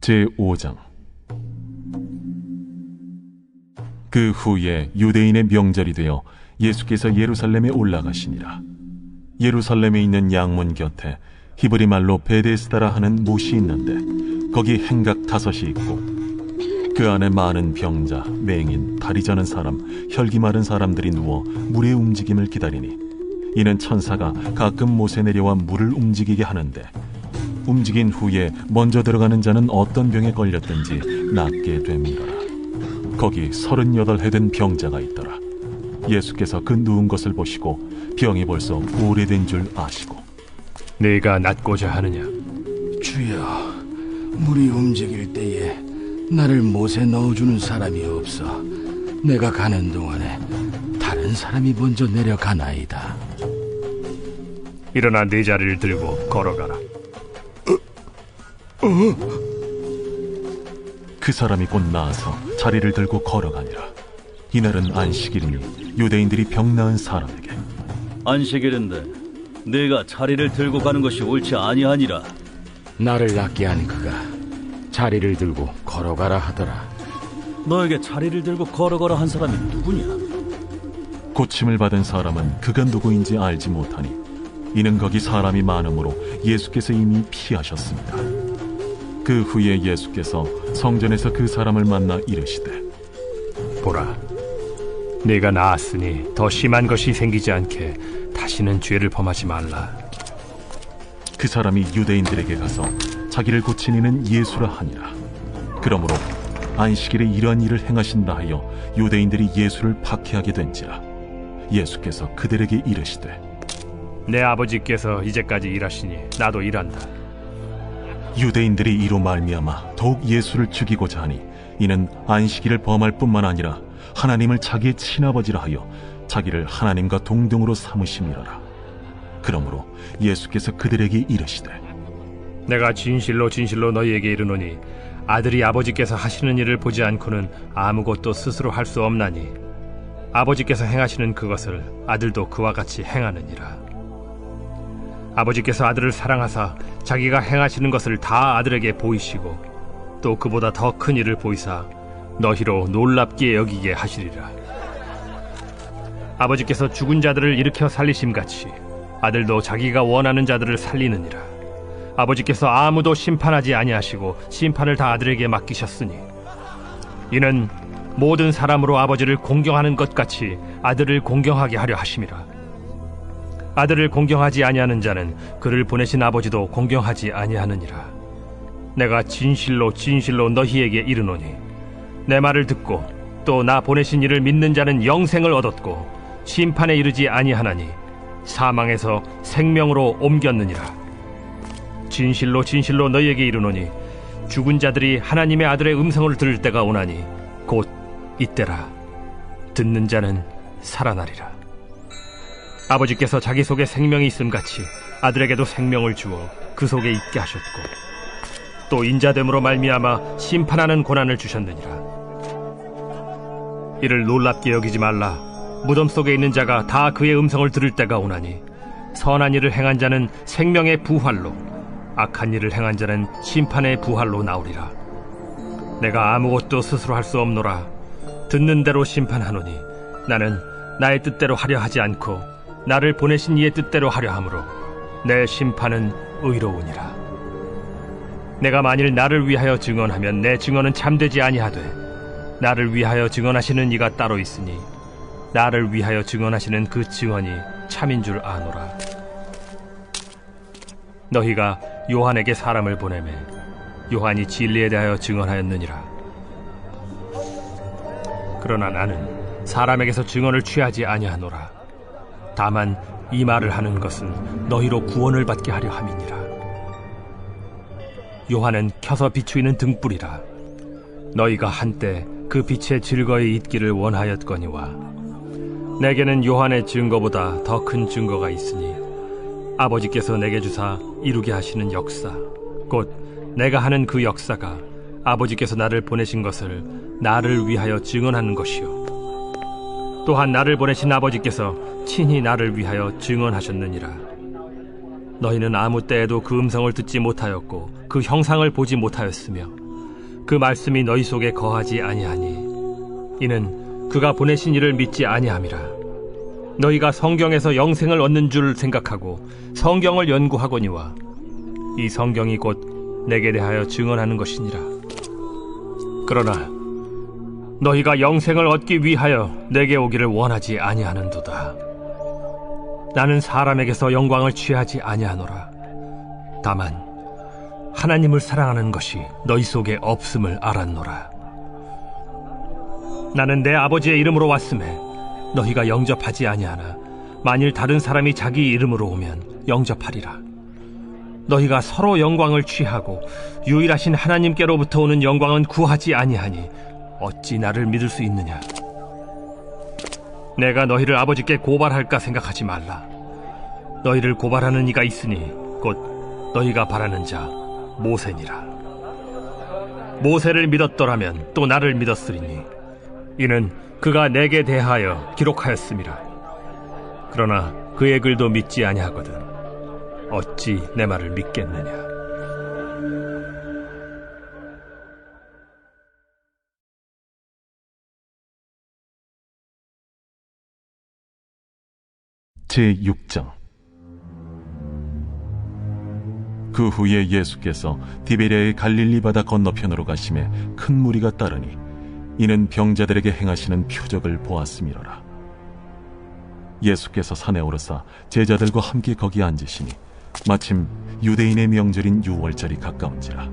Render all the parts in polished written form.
제5장. 그 후에 유대인의 명절이 되어 예수께서 예루살렘에 올라가시니라. 예루살렘에 있는 양문 곁에 히브리 말로 베데스다라 하는 못이 있는데 거기 행각 5이 있고 그 안에 많은 병자, 맹인, 다리 저는 사람, 혈기 마른 사람들이 누워 물의 움직임을 기다리니 이는 천사가 가끔 못에 내려와 물을 움직이게 하는데 움직인 후에 먼저 들어가는 자는 어떤 병에 걸렸든지 낫게 됨이라. 거기 38해 된 병자가 있더라. 예수께서 그 누운 것을 보시고 병이 벌써 오래된 줄 아시고 네가 낫고자 하느냐? 주여, 물이 움직일 때에 나를 못에 넣어주는 사람이 없어 내가 가는 동안에 다른 사람이 먼저 내려가나이다. 일어나 네 자리를 들고 걸어가라. 그 사람이 곧 나아서 자리를 들고 걸어가니라. 이날은 안식일이니 유대인들이 병 나은 사람에게 안식일인데 네가 자리를 들고 가는 것이 옳지 아니하니라. 나를 낫게 한 그가 자리를 들고 걸어가라 하더라. 너에게 자리를 들고 걸어가라 한 사람이 누구냐? 고침을 받은 사람은 그가 누구인지 알지 못하니 이는 거기 사람이 많으므로 예수께서 이미 피하셨습니다. 그 후에 예수께서 성전에서 그 사람을 만나 이르시되 보라, 네가 나았으니 더 심한 것이 생기지 않게 다시는 죄를 범하지 말라. 그 사람이 유대인들에게 가서 자기를 고친 이는 예수라 하니라. 그러므로 안식일에 이러한 일을 행하신다 하여 유대인들이 예수를 박해하게 된지라. 예수께서 그들에게 이르시되 내 아버지께서 이제까지 일하시니 나도 일한다. 유대인들이 이로 말미암아 더욱 예수를 죽이고자 하니 이는 안식일을 범할 뿐만 아니라 하나님을 자기의 친아버지라 하여 자기를 하나님과 동등으로 삼으심이로라. 그러므로 예수께서 그들에게 이르시되 내가 진실로 진실로 너희에게 이르노니 아들이 아버지께서 하시는 일을 보지 않고는 아무것도 스스로 할 수 없나니 아버지께서 행하시는 그것을 아들도 그와 같이 행하느니라. 아버지께서 아들을 사랑하사 자기가 행하시는 것을 다 아들에게 보이시고 또 그보다 더 큰 일을 보이사 너희로 놀랍게 여기게 하시리라. 아버지께서 죽은 자들을 일으켜 살리심같이 아들도 자기가 원하는 자들을 살리느니라. 아버지께서 아무도 심판하지 아니하시고 심판을 다 아들에게 맡기셨으니 이는 모든 사람으로 아버지를 공경하는 것 같이 아들을 공경하게 하려 하심이라. 아들을 공경하지 아니하는 자는 그를 보내신 아버지도 공경하지 아니하느니라. 내가 진실로 진실로 너희에게 이르노니 내 말을 듣고 또 나 보내신 이를 믿는 자는 영생을 얻었고 심판에 이르지 아니하나니 사망에서 생명으로 옮겼느니라. 진실로 진실로 너희에게 이르노니 죽은 자들이 하나님의 아들의 음성을 들을 때가 오나니 곧 이때라. 듣는 자는 살아나리라. 아버지께서 자기 속에 생명이 있음같이 아들에게도 생명을 주어 그 속에 있게 하셨고 또 인자됨으로 말미암아 심판하는 고난을 주셨느니라. 이를 놀랍게 여기지 말라. 무덤 속에 있는 자가 다 그의 음성을 들을 때가 오나니 선한 일을 행한 자는 생명의 부활로 악한 일을 행한 자는 심판의 부활로 나오리라. 내가 아무것도 스스로 할 수 없노라. 듣는 대로 심판하노니 나는 나의 뜻대로 하려 하지 않고 나를 보내신 이의 뜻대로 하려 함으로 내 심판은 의로우니라. 내가 만일 나를 위하여 증언하면 내 증언은 참되지 아니하되 나를 위하여 증언하시는 이가 따로 있으니 나를 위하여 증언하시는 그 증언이 참인 줄 아노라. 너희가 요한에게 사람을 보내매 요한이 진리에 대하여 증언하였느니라. 그러나 나는 사람에게서 증언을 취하지 아니하노라. 다만 이 말을 하는 것은 너희로 구원을 받게 하려 함이니라. 요한은 켜서 비추이는 등불이라. 너희가 한때 그 빛에 즐거이 있기를 원하였거니와 내게는 요한의 증거보다 더 큰 증거가 있으니 아버지께서 내게 주사 이루게 하시는 역사 곧 내가 하는 그 역사가 아버지께서 나를 보내신 것을 나를 위하여 증언하는 것이요 또한 나를 보내신 아버지께서 친히 나를 위하여 증언하셨느니라. 너희는 아무 때에도 그 음성을 듣지 못하였고 그 형상을 보지 못하였으며 그 말씀이 너희 속에 거하지 아니하니 이는 그가 보내신 이를 믿지 아니함이라. 너희가 성경에서 영생을 얻는 줄 생각하고 성경을 연구하거니와 이 성경이 곧 내게 대하여 증언하는 것이니라. 그러나 너희가 영생을 얻기 위하여 내게 오기를 원하지 아니하는도다. 나는 사람에게서 영광을 취하지 아니하노라. 다만 하나님을 사랑하는 것이 너희 속에 없음을 알았노라. 나는 내 아버지의 이름으로 왔음에 너희가 영접하지 아니하나 만일 다른 사람이 자기 이름으로 오면 영접하리라. 너희가 서로 영광을 취하고 유일하신 하나님께로부터 오는 영광은 구하지 아니하니 어찌 나를 믿을 수 있느냐? 내가 너희를 아버지께 고발할까 생각하지 말라. 너희를 고발하는 이가 있으니 곧 너희가 바라는 자 모세니라. 모세를 믿었더라면 또 나를 믿었으리니 이는 그가 내게 대하여 기록하였음이라. 그러나 그의 글도 믿지 아니하거든 어찌 내 말을 믿겠느냐? 제6장. 그 후에 예수께서 디베랴의 갈릴리 바다 건너편으로 가심에 큰 무리가 따르니 이는 병자들에게 행하시는 표적을 보았음이로라. 예수께서 산에 오르사 제자들과 함께 거기 앉으시니 마침 유대인의 명절인 유월절이 가까운지라.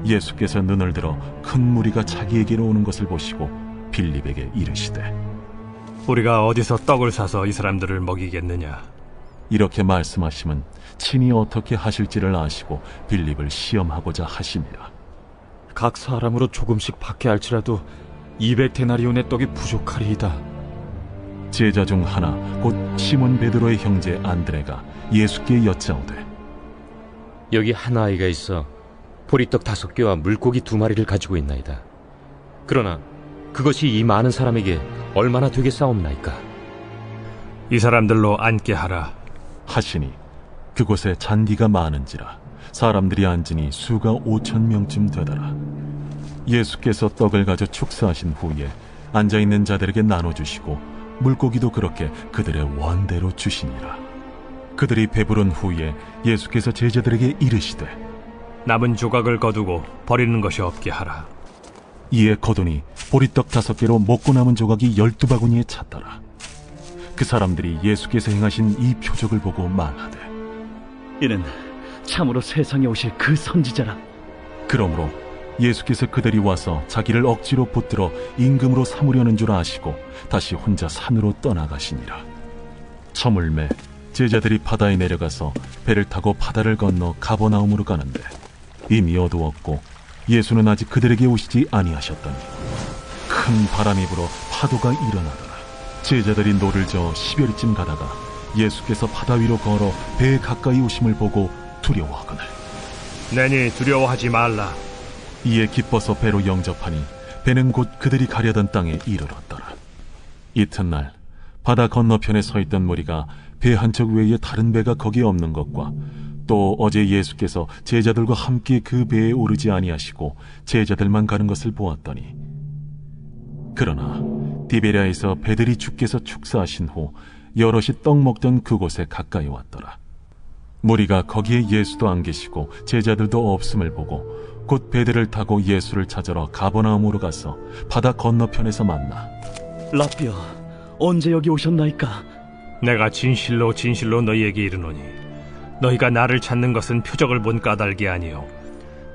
예수께서 눈을 들어 큰 무리가 자기에게로 오는 것을 보시고 빌립에게 이르시되 우리가 어디서 떡을 사서 이 사람들을 먹이겠느냐? 이렇게 말씀하심은 친히 어떻게 하실지를 아시고 빌립을 시험하고자 하심이라. 각 사람으로 조금씩 받게 할지라도 200데나리온의 떡이 부족하리이다. 제자 중 하나 곧 시몬 베드로의 형제 안드레가 예수께 여짜오되 여기 한 아이가 있어 보리떡 5개와 물고기 2마리를 가지고 있나이다. 그러나 그것이 이 많은 사람에게 얼마나 되겠사옵나이까? 이 사람들로 앉게 하라. 하시니 그곳에 잔디가 많은지라 사람들이 앉으니 수가 5,000명쯤 되더라. 예수께서 떡을 가져 축사하신 후에 앉아있는 자들에게 나눠주시고 물고기도 그렇게 그들의 원대로 주시니라. 그들이 배부른 후에 예수께서 제자들에게 이르시되 남은 조각을 거두고 버리는 것이 없게 하라. 이에 거두니 보리떡 5개로 먹고 남은 조각이 12바구니에 찼더라. 그 사람들이 예수께서 행하신 이 표적을 보고 말하되 이는 참으로 세상에 오실 그 선지자라. 그러므로 예수께서 그들이 와서 자기를 억지로 붙들어 임금으로 삼으려는 줄 아시고 다시 혼자 산으로 떠나가시니라. 저물매 제자들이 바다에 내려가서 배를 타고 바다를 건너 가버나움으로 가는데 이미 어두웠고 예수는 아직 그들에게 오시지 아니하셨더니 큰 바람이 불어 파도가 일어나더라. 제자들이 노를 저어 10여리쯤 가다가 예수께서 바다 위로 걸어 배에 가까이 오심을 보고 두려워하거늘 내니 두려워하지 말라. 이에 기뻐서 배로 영접하니 배는 곧 그들이 가려던 땅에 이르렀더라. 이튿날 바다 건너편에 서 있던 무리가 배 한 척 외에 다른 배가 거기에 없는 것과 또 어제 예수께서 제자들과 함께 그 배에 오르지 아니하시고 제자들만 가는 것을 보았더니 그러나 디베랴에서 배들이 주께서 축사하신 후 여럿이 떡 먹던 그곳에 가까이 왔더라. 무리가 거기에 예수도 안 계시고 제자들도 없음을 보고 곧 배들을 타고 예수를 찾으러 가버나움으로 가서 바다 건너편에서 만나 라삐어, 언제 여기 오셨나이까? 내가 진실로 진실로 너희에게 이르노니 너희가 나를 찾는 것은 표적을 본 까닭이 아니요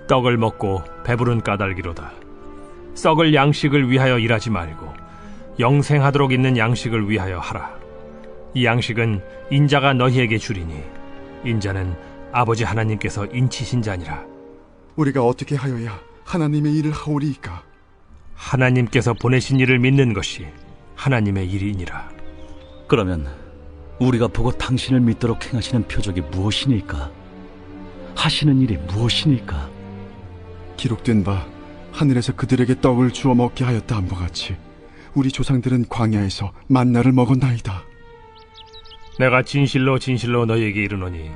떡을 먹고 배부른 까닭이로다. 썩을 양식을 위하여 일하지 말고 영생하도록 있는 양식을 위하여 하라. 이 양식은 인자가 너희에게 주리니 인자는 아버지 하나님께서 인치신 자니라. 우리가 어떻게 하여야 하나님의 일을 하오리이까? 하나님께서 보내신 이를 믿는 것이 하나님의 일이니라. 그러면 우리가 보고 당신을 믿도록 행하시는 표적이 무엇이니까? 하시는 일이 무엇이니까? 기록된 바 하늘에서 그들에게 떡을 주어 먹게 하였다 함과 같이 우리 조상들은 광야에서 만나를 먹었나이다. 내가 진실로 진실로 너희에게 이르노니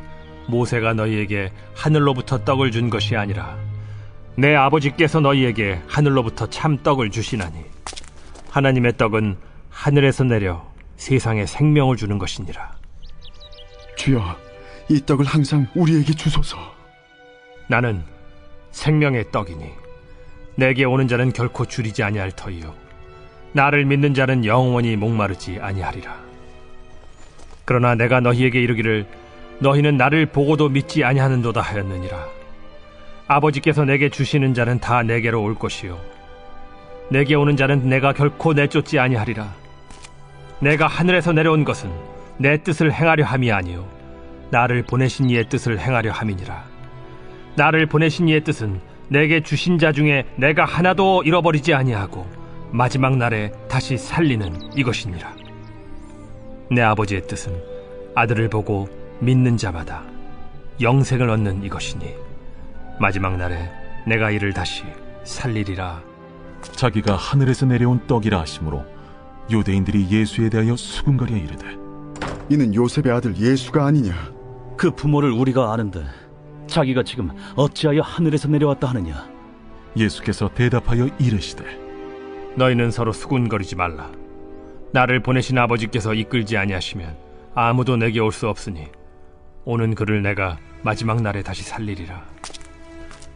모세가 너희에게 하늘로부터 떡을 준 것이 아니라 내 아버지께서 너희에게 하늘로부터 참 떡을 주시나니 하나님의 떡은 하늘에서 내려 세상에 생명을 주는 것이니라. 주여, 이 떡을 항상 우리에게 주소서. 나는 생명의 떡이니 내게 오는 자는 결코 줄이지 아니할 터이요 나를 믿는 자는 영원히 목마르지 아니하리라. 그러나 내가 너희에게 이르기를 너희는 나를 보고도 믿지 아니하는도다 하였느니라. 아버지께서 내게 주시는 자는 다 내게로 올 것이요 내게 오는 자는 내가 결코 내쫓지 아니하리라. 내가 하늘에서 내려온 것은 내 뜻을 행하려 함이 아니요 나를 보내신 이의 뜻을 행하려 함이니라. 나를 보내신 이의 뜻은 내게 주신 자 중에 내가 하나도 잃어버리지 아니하고 마지막 날에 다시 살리는 이것이니라. 내 아버지의 뜻은 아들을 보고 믿는 자마다 영생을 얻는 이것이니 마지막 날에 내가 이를 다시 살리리라. 자기가 하늘에서 내려온 떡이라 하심으로 유대인들이 예수에 대하여 수군거려 이르되 이는 요셉의 아들 예수가 아니냐? 그 부모를 우리가 아는데 자기가 지금 어찌하여 하늘에서 내려왔다 하느냐? 예수께서 대답하여 이르시되 너희는 서로 수군거리지 말라. 나를 보내신 아버지께서 이끌지 아니하시면 아무도 내게 올 수 없으니 오는 그를 내가 마지막 날에 다시 살리리라.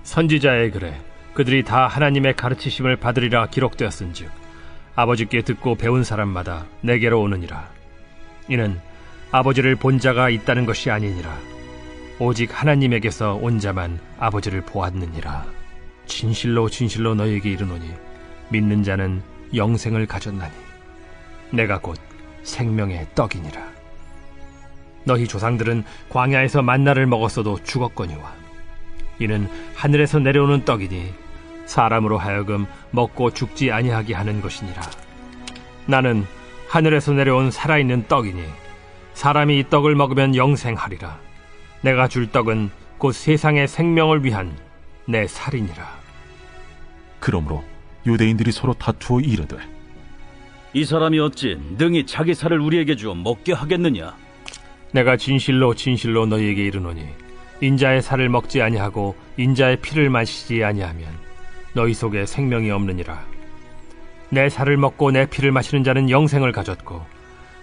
선지자의 글에 그들이 다 하나님의 가르치심을 받으리라 기록되었은즉 아버지께 듣고 배운 사람마다 내게로 오느니라. 이는 아버지를 본 자가 있다는 것이 아니니라. 오직 하나님에게서 온 자만 아버지를 보았느니라. 진실로 진실로 너희에게 이르노니 믿는 자는 영생을 가졌나니 내가 곧 생명의 떡이니라. 너희 조상들은 광야에서 만나를 먹었어도 죽었거니와 이는 하늘에서 내려오는 떡이니 사람으로 하여금 먹고 죽지 아니하게 하는 것이니라. 나는 하늘에서 내려온 살아있는 떡이니 사람이 이 떡을 먹으면 영생하리라. 내가 줄 떡은 곧 세상의 생명을 위한 내 살이니라. 그러므로 유대인들이 서로 다투어 이르되 이 사람이 어찌 능히 자기 살을 우리에게 주어 먹게 하겠느냐? 내가 진실로 진실로 너희에게 이르노니 인자의 살을 먹지 아니하고 인자의 피를 마시지 아니하면 너희 속에 생명이 없느니라. 내 살을 먹고 내 피를 마시는 자는 영생을 가졌고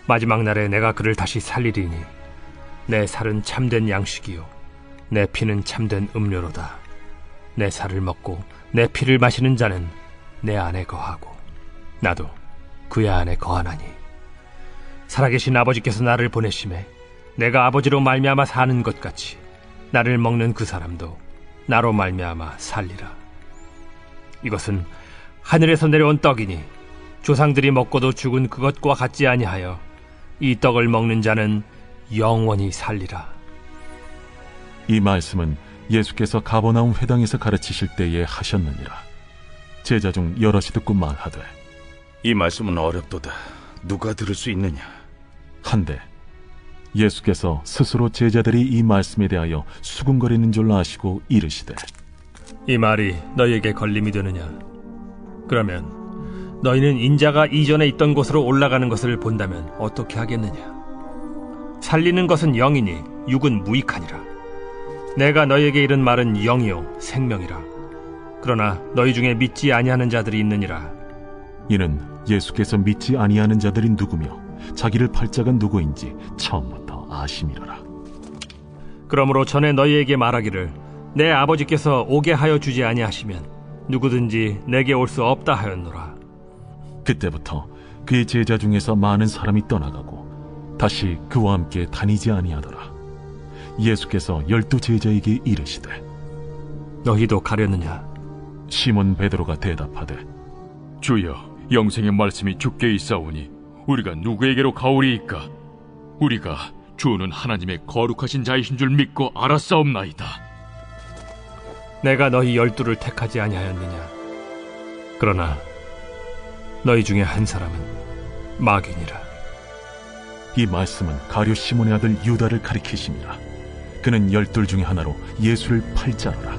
마지막 날에 내가 그를 다시 살리리니 내 살은 참된 양식이요 내 피는 참된 음료로다. 내 살을 먹고 내 피를 마시는 자는 내 안에 거하고 나도 그의 안에 거하나니 살아계신 아버지께서 나를 보내심에 내가 아버지로 말미암아 사는 것 같이 나를 먹는 그 사람도 나로 말미암아 살리라. 이것은 하늘에서 내려온 떡이니 조상들이 먹고도 죽은 그것과 같지 아니하여 이 떡을 먹는 자는 영원히 살리라. 이 말씀은 예수께서 가버나움 회당에서 가르치실 때에 하셨느니라. 제자 중 여럿이 듣고 말하되 이 말씀은 어렵도다. 누가 들을 수 있느냐? 한데 예수께서 스스로 제자들이 이 말씀에 대하여 수군거리는 줄 아시고 이르시되 이 말이 너희에게 걸림이 되느냐? 그러면 너희는 인자가 이전에 있던 곳으로 올라가는 것을 본다면 어떻게 하겠느냐? 살리는 것은 영이니 육은 무익하니라. 내가 너희에게 이른 말은 영이요 생명이라. 그러나 너희 중에 믿지 아니하는 자들이 있느니라. 이는 예수께서 믿지 아니하는 자들이 누구며 자기를 팔 자가 누구인지 처음부터 아심이로라. 그러므로 전에 너희에게 말하기를 내 아버지께서 오게 하여 주지 아니하시면 누구든지 내게 올 수 없다 하였노라. 그때부터 그의 제자 중에서 많은 사람이 떠나가고 다시 그와 함께 다니지 아니하더라. 예수께서 12 제자에게 이르시되 너희도 가려느냐? 시몬 베드로가 대답하되 주여, 영생의 말씀이 주께 있사오니 우리가 누구에게로 가오리이까? 우리가 주는 하나님의 거룩하신 자이신 줄 믿고 알았사옵나이다. 내가 너희 12를 택하지 아니하였느냐? 그러나 너희 중에 한 사람은 마귀니라. 이 말씀은 가룟 시몬의 아들 유다를 가리키심이라. 그는 12 중에 하나로 예수를 팔 자로라.